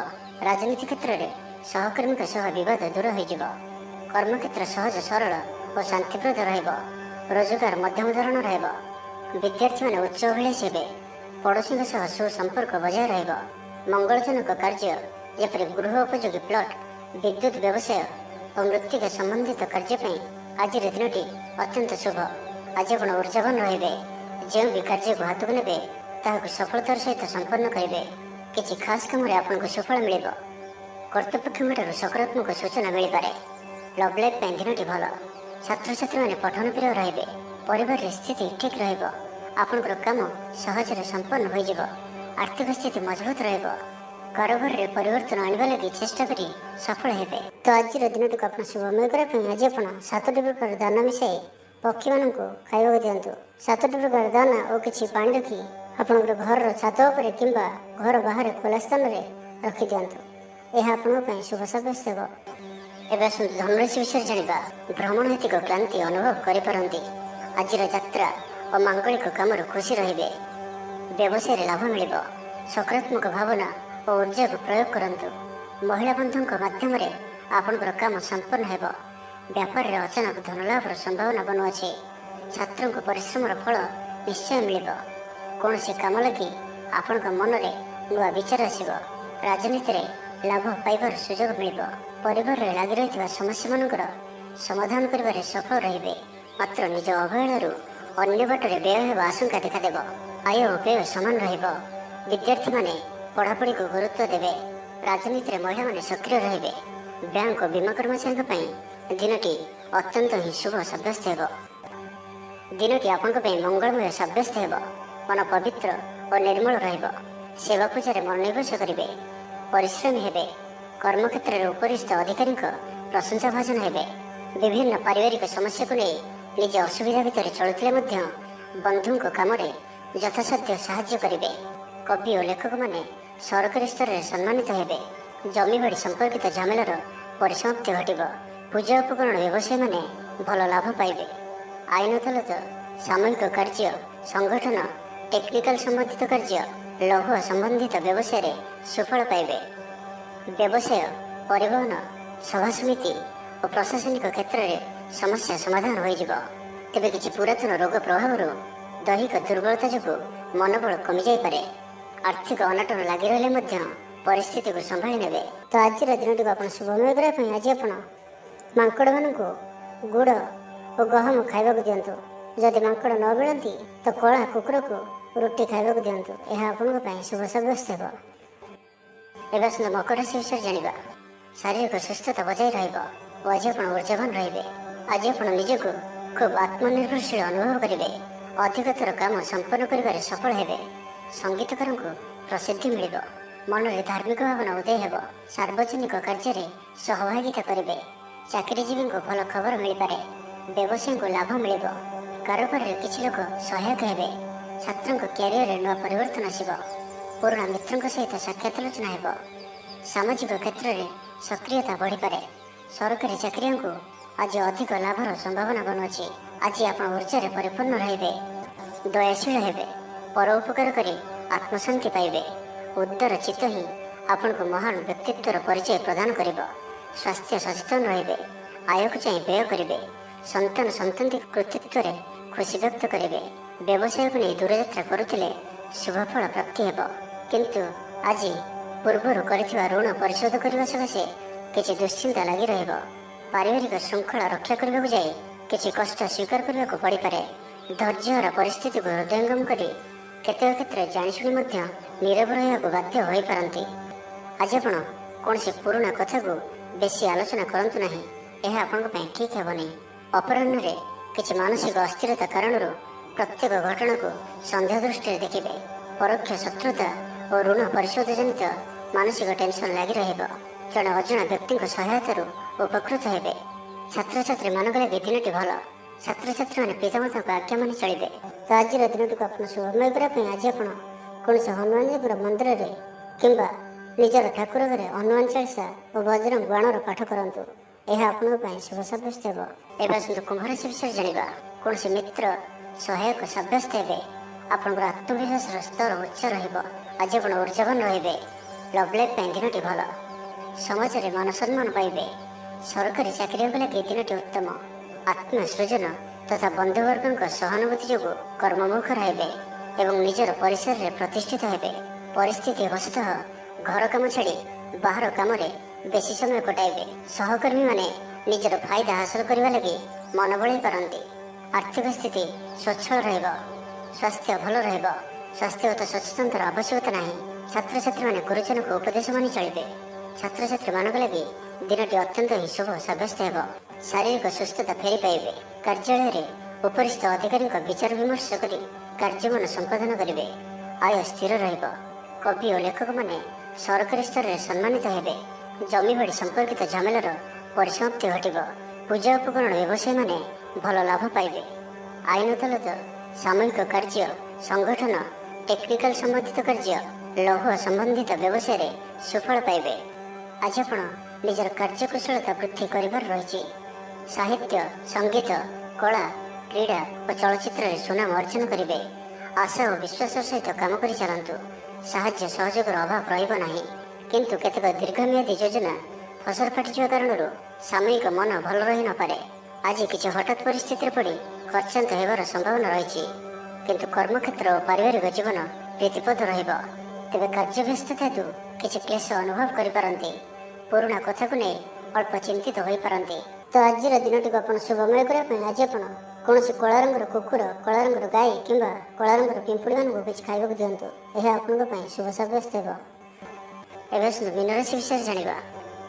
ରାଜନୀତି କ୍ଷେତ୍ରରେ ସହକର୍ମୀଙ୍କ ସହ ବିବାଦ ଦୂର ହୋଇଯିବ। କର୍ମକ୍ଷେତ୍ର ସହଜ ସରଳ ଓ ଶାନ୍ତିପ୍ରଦ ରହିବ। ରୋଜଗାର ମଧ୍ୟମ ଧରଣର ହେବ। ବିଦ୍ୟାର୍ଥୀମାନେ ଉଚ୍ଚ ଅଭିଳାଷୀ ହେବେ। ପଡ଼ୋଶୀଙ୍କ ସହ ସୁସମ୍ପର୍କ ବଜାୟ ରହିବ। ମଙ୍ଗଳଜନକ କାର୍ଯ୍ୟ ଯେପରି ଗୃହ ଉପଯୋଗୀ ପ୍ଲଟ୍, ବିଦ୍ୟୁତ୍ ବ୍ୟବସାୟ ଓ ମୃତ୍ତିକା ସମ୍ବନ୍ଧିତ କାର୍ଯ୍ୟ ପାଇଁ ଆଜିର ଦିନଟି ଅତ୍ୟନ୍ତ ଶୁଭ। ଆଜି ଆପଣ ଉର୍ଜାବାନ ରହିବେ। ଯେଉଁ ବି କାର୍ଯ୍ୟକୁ ହାତକୁ ନେବେ ତାହାକୁ ସଫଳତାର ସହିତ ସମ୍ପନ୍ନ କରିବେ। କିଛି ଖାସ୍ କାମରେ ଆପଣଙ୍କୁ ସୁଫଳ ମିଳିବ। କର୍ତ୍ତୃପକ୍ଷଙ୍କଠାରୁ ସକାରାତ୍ମକ ସୂଚନା ମିଳିପାରେ। ଲଭ୍ ଲାଇଫ୍ ପାଇଁ ଦିନଟି ଭଲ। ଛାତ୍ରଛାତ୍ରୀମାନେ ପଠନ ପ୍ରିୟ ରହିବେ। ପରିବାରରେ ସ୍ଥିତି ଠିକ୍ ରହିବ। ଆପଣଙ୍କର କାମ ସହଜରେ ସମ୍ପନ୍ନ ହୋଇଯିବ। ଆର୍ଥିକ ସ୍ଥିତି ମଜବୁତ ରହିବ। କାରବାରରେ ପରିବର୍ତ୍ତନ ଆଣିବା ଲାଗି ଚେଷ୍ଟା କରି ସଫଳ ହେବେ। ତ ଆଜିର ଦିନଟିକୁ ଆପଣ ଶୁଭମୟ କରିବା ପାଇଁ ଆଜି ଆପଣ 7ଟି ପ୍ରକାର ଦାନା ମିଶାଇ ପକ୍ଷୀମାନଙ୍କୁ ଖାଇବାକୁ ଦିଅନ୍ତୁ। 7ଟି ପ୍ରକାର ଦାନା ଓ କିଛି ପାଣି ରଖି ଆପଣଙ୍କର ଘରର ଛାତ ଉପରେ କିମ୍ବା ଘର ବାହାରେ ଖୋଲା ସ୍ଥାନରେ ରଖିଦିଅନ୍ତୁ। ଏହା ଆପଣଙ୍କ ପାଇଁ ଶୁଭ ସାବ୍ୟସ୍ତ ହେବ। ଏବେ ଆସନ୍ତୁ ଧନରାଶି ବିଷୟରେ ଜାଣିବା। ଭ୍ରମଣ ହେତିକ କ୍ଳାନ୍ତି ଅନୁଭବ କରିପାରନ୍ତି। ଆଜିର ଯାତ୍ରା ଓ ମାଙ୍ଗଳିକ କାମରୁ ଖୁସି ରହିବେ। ବ୍ୟବସାୟରେ ଲାଭ ମିଳିବ। ସକାରାତ୍ମକ ଭାବନା ଓ ଉର୍ଜାକୁ ପ୍ରୟୋଗ କରନ୍ତୁ। ମହିଳା ବନ୍ଧୁଙ୍କ ମାଧ୍ୟମରେ ଆପଣଙ୍କର କାମ ସମ୍ପନ୍ନ ହେବ। ବ୍ୟାପାରରେ ଅଚାନକ ଧନଲାଭର ସମ୍ଭାବନା ବନୁଅଛି। ଛାତ୍ରଙ୍କୁ ପରିଶ୍ରମର ଫଳ ନିଶ୍ଚୟ ମିଳିବ। କୌଣସି କାମ ଲାଗି ଆପଣଙ୍କ ମନରେ ନୂଆ ବିଚାର ଆସିବ। ରାଜନୀତିରେ ଲାଭ ପାଇବାର ସୁଯୋଗ ମିଳିବ। ପରିବାରରେ ଲାଗି ରହିଥିବା ସମସ୍ୟାମାନଙ୍କର ସମାଧାନ କରିବାରେ ସଫଳ ରହିବେ। ମାତ୍ର ନିଜ ଅବହେଳାରୁ ଅନ୍ୟ ବାଟରେ ବ୍ୟୟ ହେବା ଆଶଙ୍କା ଦେଖାଦେବ। ଆୟ ଓ ବ୍ୟୟ ସମାନ ରହିବ। ବିଦ୍ୟାର୍ଥୀମାନେ ପଢ଼ାପଢ଼ିକୁ ଗୁରୁତ୍ୱ ଦେବେ। ରାଜନୀତିରେ ମହିଳାମାନେ ସକ୍ରିୟ ରହିବେ। ବ୍ୟାଙ୍କ ଓ ବୀମା କର୍ମଚାରୀଙ୍କ ପାଇଁ ଦିନଟି ଅତ୍ୟନ୍ତ ହିଁ ଶୁଭ ସାବ୍ୟସ୍ତ ହେବ। ଦିନଟି ଆପଣଙ୍କ ପାଇଁ ମଙ୍ଗଳମୟ ସାବ୍ୟସ୍ତ ହେବ। ମନ ପବିତ୍ର ଓ ନିର୍ମଳ ରହିବ। ସେବା ପୂଜାରେ ମନୋନିବେଶ କରିବେ। ପରିଶ୍ରମୀ ହେବେ। କର୍ମକ୍ଷେତ୍ରରେ ଉପରିସ୍ଥ ଅଧିକାରୀଙ୍କ ପ୍ରଶଂସା ଭାଜନ ହେବେ। ବିଭିନ୍ନ ପାରିବାରିକ ସମସ୍ୟାକୁ ନେଇ ନିଜ ଅସୁବିଧା ଭିତରେ ଚଳୁଥିଲେ ମଧ୍ୟ ବନ୍ଧୁଙ୍କ କାମରେ ଯଥାସାଧ୍ୟ ସାହାଯ୍ୟ କରିବେ। କବି ଓ ଲେଖକମାନେ ସରକାରୀ ସ୍ତରରେ ସମ୍ମାନିତ ହେବେ। ଜମିବାଡ଼ି ସମ୍ପର୍କିତ ଝାମେଲାର ପରିସମାପ୍ତି ଘଟିବ। ପୂଜା ଉପକରଣ ବ୍ୟବସାୟୀମାନେ ଭଲ ଲାଭ ପାଇବେ। ଆଇନ ଅଦାଲତ, ସାମୂହିକ କାର୍ଯ୍ୟ, ସଂଗଠନ, ଟେକ୍ନିକାଲ ସମ୍ବନ୍ଧିତ କାର୍ଯ୍ୟ, ଲୌହ ସମ୍ବନ୍ଧିତ ବ୍ୟବସାୟରେ ସୁଫଳ ପାଇବେ। ବ୍ୟବସାୟ, ପରିବହନ, ସଭାସମିତି ଓ ପ୍ରଶାସନିକ କ୍ଷେତ୍ରରେ ସମସ୍ୟା ସମାଧାନ ହୋଇଯିବ। ତେବେ କିଛି ପୁରାତନ ରୋଗ ପ୍ରଭାବରୁ ଦୈହିକ ଦୁର୍ବଳତା ଯୋଗୁଁ ମନୋବଳ କମିଯାଇପାରେ। ଆର୍ଥିକ ଅନାଟନ ଲାଗି ରହିଲେ ମଧ୍ୟ ପରିସ୍ଥିତିକୁ ସମ୍ଭାଳି ନେବେ। ତ ଆଜିର ଦିନଟିକୁ ଆପଣ ଶୁଭମୟ କରିବା ପାଇଁ ଆଜି ଆପଣ ମାଙ୍କଡ଼ମାନଙ୍କୁ ଗୁଡ଼ ଓ ଗହମ ଖାଇବାକୁ ଦିଅନ୍ତୁ। ଯଦି ମାଙ୍କଡ଼ ନ ମିଳନ୍ତି ତ କଳା କୁକୁରକୁ ରୁଟି ଖାଇବାକୁ ଦିଅନ୍ତୁ। ଏହା ଆପଣଙ୍କ ପାଇଁ ଶୁଭ ସାବ୍ୟସ୍ତ ହେବ। ଏବେ ଆସନ୍ତୁ ମକର ରାଶି ବିଷୟରେ ଜାଣିବା। ଶାରୀରିକ ସୁସ୍ଥତା ବଜାୟ ରହିବ ଓ ଆଜି ଆପଣ ଉର୍ଜାବାନ ରହିବେ। ଆଜି ଆପଣ ନିଜକୁ ଖୁବ୍ ଆତ୍ମନିର୍ଭରଶୀଳ ଅନୁଭବ କରିବେ। ଅଧିକତର କାମ ସମ୍ପନ୍ନ କରିବାରେ ସଫଳ ହେବେ। ସଙ୍ଗୀତକାରଙ୍କୁ ପ୍ରସିଦ୍ଧି ମିଳିବ। ମନରେ ଧାର୍ମିକ ଭାବନା ଉଦୟ ହେବ। ସାର୍ବଜନିକ କାର୍ଯ୍ୟରେ ସହଭାଗିତା କରିବେ। ଚାକିରିଜୀବୀଙ୍କୁ ଭଲ ଖବର ମିଳିପାରେ। ବ୍ୟବସାୟୀଙ୍କୁ ଲାଭ ମିଳିବ। କାରବାରରେ କିଛି ଲୋକ ସହାୟକ ହେବେ। ଛାତ୍ରଙ୍କ କ୍ୟାରିୟରରେ ନୂଆ ପରିବର୍ତ୍ତନ ଆସିବ। ପୁରୁଣା ମିତ୍ରଙ୍କ ସହିତ ସାକ୍ଷାତ ଆଲୋଚନା ହେବ। ସାମାଜିକ କ୍ଷେତ୍ରରେ ସକ୍ରିୟତା ବଢ଼ିପାରେ। ସରକାରୀ ଚାକିରିଆଙ୍କୁ ଆଜି ଅଧିକ ଲାଭର ସମ୍ଭାବନା ବନୁଅଛି। ଆଜି ଆପଣ ଉର୍ଜାରେ ପରିପୂର୍ଣ୍ଣ ରହିବେ। ଦୟାଶୀଳ ହେବେ। ପର ଉପକାର କରି ଆତ୍ମଶାନ୍ତି ପାଇବେ। ଉଦାର ଚିତ୍ତ ହିଁ ଆପଣଙ୍କୁ ମହାନ ବ୍ୟକ୍ତିତ୍ୱର ପରିଚୟ ପ୍ରଦାନ କରିବ। ସ୍ୱାସ୍ଥ୍ୟ ସଚେତନ ରହିବେ। ଆୟକୁ ଚାହିଁ ବ୍ୟୟ କରିବେ। ସନ୍ତାନ ସନ୍ତତି କୃତିତ୍ୱରେ ଖୁସି ବ୍ୟକ୍ତ କରିବେ। ବ୍ୟବସାୟକୁ ନେଇ ଦୂରଯାତ୍ରା କରୁଥିଲେ ଶୁଭଫଳ ପ୍ରାପ୍ତି ହେବ। କିନ୍ତୁ ଆଜି ପୂର୍ବରୁ କରିଥିବା ଋଣ ପରିଶୋଧ କରିବା ସକାଶେ କିଛି ଦୁଶ୍ଚିନ୍ତା ଲାଗି ରହିବ। ପାରିବାରିକ ଶୃଙ୍ଖଳା ରକ୍ଷା କରିବାକୁ ଯାଇ କିଛି କଷ୍ଟ ସ୍ୱୀକାର କରିବାକୁ ପଡ଼ିପାରେ। ଧୈର୍ଯ୍ୟହରା ପରିସ୍ଥିତିକୁ ହୃଦୟଙ୍ଗମ କରି କେତେକ କ୍ଷେତ୍ରରେ ଜାଣିଶୁଣି ମଧ୍ୟ ନୀରବ ରହିବାକୁ ବାଧ୍ୟ ହୋଇପାରନ୍ତି। ଆଜି ଆପଣ କୌଣସି ପୁରୁଣା କଥାକୁ ବେଶୀ ଆଲୋଚନା କରନ୍ତୁ ନାହିଁ। ଏହା ଆପଣଙ୍କ ପାଇଁ ଠିକ୍ ହେବନି। ଅପରାହ୍ନରେ କିଛି ମାନସିକ ଅସ୍ଥିରତା କାରଣରୁ ପ୍ରତ୍ୟେକ ଘଟଣାକୁ ସନ୍ଦେହ ଦୃଷ୍ଟିରେ ଦେଖିବେ। ପରୋକ୍ଷ ଶତ୍ରୁତା ଓ ଋଣ ପରିଶୋଧ ଜନିତ ମାନସିକ ଟେନସନ୍ ଲାଗି ରହିବ। ଜଣେ ଅଜଣା ବ୍ୟକ୍ତିଙ୍କ ସହାୟତାରୁ ଉପକୃତ ହେବେ। ଛାତ୍ରଛାତ୍ରୀମାନଙ୍କ ଲାଗି ଦିନଟି ଭଲ। ଛାତ୍ରଛାତ୍ରୀମାନେ ପିତାମାତାଙ୍କ ଆଜ୍ଞା ମାନି ଚଳିବେ। ତ ଆଜିର ଦିନଟିକୁ ଆପଣ ଶୁଭମୟ କରିବା ପାଇଁ ଆଜି ଆପଣ କୌଣସି ହନୁମାନଜୀଙ୍କର ମନ୍ଦିରରେ କିମ୍ବା ନିଜର ଠାକୁର ଘରେ ହନୁମାନ ଚାଳିଶା ଓ ବଜରଙ୍ଗ ବାଣର ପାଠ କରନ୍ତୁ। ଏହା ଆପଣଙ୍କ ପାଇଁ ଶୁଭ ସାବ୍ୟସ୍ତ ହେବ। ଏବେ ଆସନ୍ତୁ କୁମ୍ଭ ରାଶି ବିଷୟରେ ଜାଣିବା। କୌଣସି ମିତ୍ର ସହାୟକ ସାବ୍ୟସ୍ତ ହେବେ। ଆପଣଙ୍କର ଆତ୍ମବିଶ୍ୱାସର ସ୍ତର ଉଚ୍ଚ ରହିବ। ଆଜି ଆପଣ ଉର୍ଜାବାନ ରହିବେ। ଲଭ୍ ଲାଇଫ୍ ପାଇଁ ଦିନଟି ଭଲ। ସମାଜରେ ମାନ ସମ୍ମାନ ପାଇବେ। ସରକାରୀ ଚାକିରିଙ୍କ ଲାଗି ଦିନଟି ଉତ୍ତମ। ଆତ୍ମସୃଜନ ତଥା ବନ୍ଧୁବର୍ଗଙ୍କ ସହାନୁଭୂତି ଯୋଗୁଁ କର୍ମମୁଖର ହେବେ ଏବଂ ନିଜର ପରିସରରେ ପ୍ରତିଷ୍ଠିତ ହେବେ। ପରିସ୍ଥିତି ବଶତଃ ଘର କାମ ଛାଡ଼ି ବାହାର କାମରେ ବେଶୀ ସମୟ କଟାଇବେ। ସହକର୍ମୀମାନେ ନିଜର ଫାଇଦା ହାସଲ କରିବା ଲାଗି ମନ ବଳାଇ ପାରନ୍ତି। ଆର୍ଥିକ ସ୍ଥିତି ସ୍ୱଚ୍ଛଳ ରହିବ। ସ୍ୱାସ୍ଥ୍ୟ ଭଲ ରହିବ। ସ୍ୱାସ୍ଥ୍ୟଗତ ସଚେତନତାର ଆବଶ୍ୟକତା ନାହିଁ। ଛାତ୍ରଛାତ୍ରୀମାନେ ଗୁରୁଜନଙ୍କ ଉପଦେଶ ମାନି ଚଳିବେ। ଛାତ୍ରଛାତ୍ରୀମାନଙ୍କ ଲାଗି ଦିନଟି ଅତ୍ୟନ୍ତ ହିଁ ଶୁଭ ସାବ୍ୟସ୍ତ ହେବ। ଶାରୀରିକ ସୁସ୍ଥତା ଫେରି ପାଇବେ। କାର୍ଯ୍ୟାଳୟରେ ଉପରିସ୍ଥ ଅଧିକାରୀଙ୍କ ବିଚାର ବିମର୍ଶ କରି କାର୍ଯ୍ୟମାନ ସମ୍ପାଦନ କରିବେ। ଆୟ ସ୍ଥିର ରହିବ। କବି ଓ ଲେଖକମାନେ ସରକାରୀ ସ୍ତରରେ ସମ୍ମାନିତ ହେବେ। ଜମିବାଡ଼ି ସମ୍ପର୍କିତ ଝାମେଲାର ପରିସମାପ୍ତି ଘଟିବ। ପୂଜା ଉପକରଣ ବ୍ୟବସାୟୀମାନେ ଭଲ ଲାଭ ପାଇବେ। ଆଇନ ଅଦାଲତ, ସାମୂହିକ କାର୍ଯ୍ୟ, ସଂଗଠନ, ଟେକ୍ନିକାଲ ସମ୍ବନ୍ଧିତ କାର୍ଯ୍ୟ, ଲୌହ ସମ୍ବନ୍ଧିତ ବ୍ୟବସାୟରେ ସୁଫଳ ପାଇବେ। ଆଜି ଆପଣ ନିଜର କାର୍ଯ୍ୟକୁଶଳତା ବୃଦ୍ଧି କରିବାର ରହିଛି। ସାହିତ୍ୟ, ସଙ୍ଗୀତ, କଳା, କ୍ରୀଡ଼ା ଓ ଚଳଚ୍ଚିତ୍ରରେ ସୁନାମ ଅର୍ଜନ କରିବେ। ଆଶା ଓ ବିଶ୍ୱାସର ସହିତ କାମ କରି ଚାଲନ୍ତୁ। ସାହାଯ୍ୟ ସହଯୋଗର ଅଭାବ ରହିବ ନାହିଁ। କିନ୍ତୁ କେତେକ ଦୀର୍ଘମିଆଦୀ ଯୋଜନା ଫସର ଫାଟିଯିବା କାରଣରୁ ସାମୟିକ ମନ ଭଲ ରହିନପାରେ। ଆଜି କିଛି ହଠାତ୍ ପରିସ୍ଥିତିରେ ପଡ଼ି ଖର୍ଚ୍ଚାନ୍ତ ହେବାର ସମ୍ଭାବନା ରହିଛି। କିନ୍ତୁ କର୍ମକ୍ଷେତ୍ର ଓ ପାରିବାରିକ ଜୀବନ ପ୍ରୀତିପଦ ରହିବ। ତେବେ କାର୍ଯ୍ୟବ୍ୟସ୍ତତା ହେତୁ କିଛି କ୍ଲେଶ ଅନୁଭବ କରିପାରନ୍ତି। ପୁରୁଣା କଥାକୁ ନେଇ ଅଳ୍ପ ଚିନ୍ତିତ ହୋଇପାରନ୍ତି। ତ ଆଜିର ଦିନଟିକୁ ଆପଣ ଶୁଭମୟ କରିବା ପାଇଁ ଆଜି ଆପଣ କୌଣସି କଳା ରଙ୍ଗର କୁକୁର, କଳା ରଙ୍ଗର ଗାଈ କିମ୍ବା କଳା ରଙ୍ଗର ପିମ୍ପୁଡ଼ିମାନଙ୍କୁ କିଛି ଖାଇବାକୁ ଦିଅନ୍ତୁ। ଏହା ଆପଣଙ୍କ ପାଇଁ ଶୁଭ ସାବ୍ୟସ୍ତ ହେବ। ଏବେ ଆସନ୍ତୁ ମୀନ ରାଶି ବିଷୟରେ ଜାଣିବା।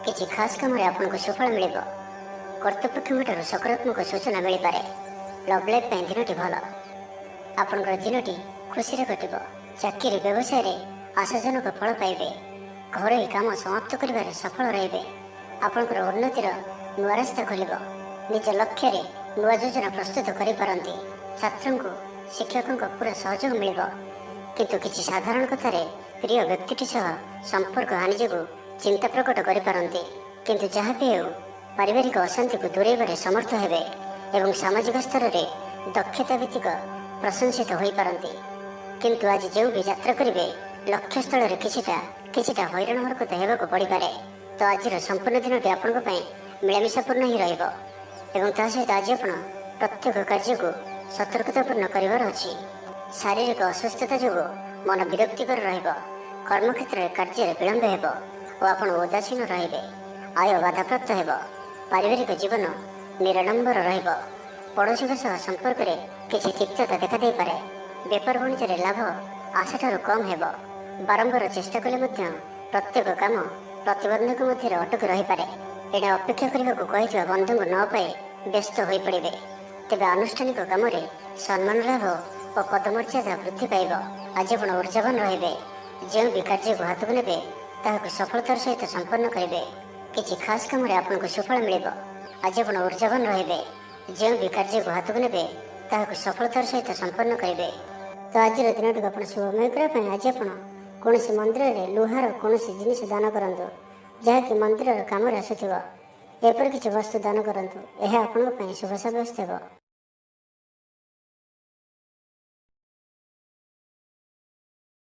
କିଛି ଖାସ୍ କାମରେ ଆପଣଙ୍କୁ ସୁଫଳ ମିଳିବ। କର୍ତ୍ତୃପକ୍ଷଙ୍କଠାରୁ ସକାରାତ୍ମକ ସୂଚନା ମିଳିପାରେ। ଲଭ୍ ଲାଇଫ୍ ପାଇଁ ଦିନଟି ଭଲ। ଆପଣଙ୍କର ଦିନଟି ଖୁସିରେ କଟିବ। ଚାକିରି ବ୍ୟବସାୟରେ ଆଶାଜନକ ଫଳ ପାଇବେ। ଘରୋଇ କାମ ସମାପ୍ତ କରିବାରେ ସଫଳ ରହିବେ। ଆପଣଙ୍କର ଉନ୍ନତିର ନୂଆ ରାସ୍ତା ଖୋଲିବ। ନିଜ ଲକ୍ଷ୍ୟରେ ନୂଆ ଯୋଜନା ପ୍ରସ୍ତୁତ କରିପାରନ୍ତି। ଛାତ୍ରଙ୍କୁ ଶିକ୍ଷକଙ୍କ ପୁରା ସହଯୋଗ ମିଳିବ। କିନ୍ତୁ କିଛି ସାଧାରଣ କଥାରେ ପ୍ରିୟ ବ୍ୟକ୍ତିଟି ସହ ସମ୍ପର୍କ ହାନି ଯୋଗୁଁ ଚିନ୍ତା ପ୍ରକଟ କରିପାରନ୍ତି। କିନ୍ତୁ ଯାହା ବି ହେଉ ପାରିବାରିକ ଅଶାନ୍ତିକୁ ଦୂରେଇବାରେ ସମର୍ଥ ହେବେ ଏବଂ ସାମାଜିକ ସ୍ତରରେ ଦକ୍ଷତା ଭିତ୍ତିକ ପ୍ରଶଂସିତ ହୋଇପାରନ୍ତି। କିନ୍ତୁ ଆଜି ଯେଉଁ ବି ଯାତ୍ରା କରିବେ ଲକ୍ଷ୍ୟସ୍ଥଳରେ କିଛିଟା ହଇରାଣ ହରକତ ହେବାକୁ ପଡ଼ିପାରେ। ତ ଆଜିର ସମ୍ପୂର୍ଣ୍ଣ ଦିନଟି ଆପଣଙ୍କ ପାଇଁ ମିଳାମିଶାପୂର୍ଣ୍ଣ ହିଁ ରହିବ ଏବଂ ତା ସହିତ ଆଜି ଆପଣ ପ୍ରତ୍ୟେକ କାର୍ଯ୍ୟକୁ ସତର୍କତାପୂର୍ଣ୍ଣ କରିବାର ଅଛି। ଶାରୀରିକ ଅସୁସ୍ଥତା ଯୋଗୁଁ ମନ ବିରକ୍ତିକର ରହିବ। କର୍ମକ୍ଷେତ୍ରରେ କାର୍ଯ୍ୟରେ ବିଳମ୍ବ ହେବ ଓ ଆପଣ ଉଦାସୀନ ରହିବେ। ଆୟ ବାଧାପ୍ରାପ୍ତ ହେବ। ପାରିବାରିକ ଜୀବନ ନିରାଡମ୍ବର ରହିବ। ପଡ଼ୋଶୀଙ୍କ ସହ ସମ୍ପର୍କରେ କିଛି ତିକ୍ତତା ଦେଖାଦେଇପାରେ। ବେପାର ବାଣିଜ୍ୟରେ ଲାଭ ଆଶାଠାରୁ କମ୍ ହେବ। ବାରମ୍ବାର ଚେଷ୍ଟା କଲେ ମଧ୍ୟ ପ୍ରତ୍ୟେକ କାମ ପ୍ରତିବନ୍ଧକ ମଧ୍ୟରେ ଅଟକି ରହିପାରେ। ଏଣେ ଅପେକ୍ଷା କରିବାକୁ କହିଥିବା ବନ୍ଧୁଙ୍କୁ ନ ପାଇ ବ୍ୟସ୍ତ ହୋଇପଡ଼ିବେ। ତେବେ ଆନୁଷ୍ଠାନିକ କାମରେ ସମ୍ମାନ ଲାଭ ଓ ପଦମର୍ଯ୍ୟାଦା ବୃଦ୍ଧି ପାଇବ। ଆଜି ଆପଣ ଉର୍ଜାବାନ ରହିବେ। ଯେଉଁ ବି କାର୍ଯ୍ୟକୁ ହାତକୁ ନେବେ ତାହାକୁ ସଫଳତାର ସହିତ ସମ୍ପନ୍ନ କରିବେ। କିଛି ଖାସ୍ କାମରେ ଆପଣଙ୍କୁ ସୁଫଳ ମିଳିବ। ଆଜି ଆପଣ ଉର୍ଜାବାନ ରହିବେ। ଯେଉଁ ବି କାର୍ଯ୍ୟକୁ ହାତକୁ ନେବେ ତାହାକୁ ସଫଳତାର ସହିତ ସମ୍ପନ୍ନ କରିବେ। ତ ଆଜିର ଦିନଟିକୁ ଆପଣ ଶୁଭମୟ କରିବା ପାଇଁ ଆଜି ଆପଣ କୌଣସି ମନ୍ଦିରରେ ଲୁହାର କୌଣସି ଜିନିଷ ଦାନ କରନ୍ତୁ ଯାହାକି ମନ୍ଦିରର କାମରେ ଆସୁଥିବ। ଏପରି କିଛି ବସ୍ତୁ ଦାନ କରନ୍ତୁ। ଏହା ଆପଣଙ୍କ ପାଇଁ ଶୁଭ ସାବ୍ୟସ୍ତ ହେବ।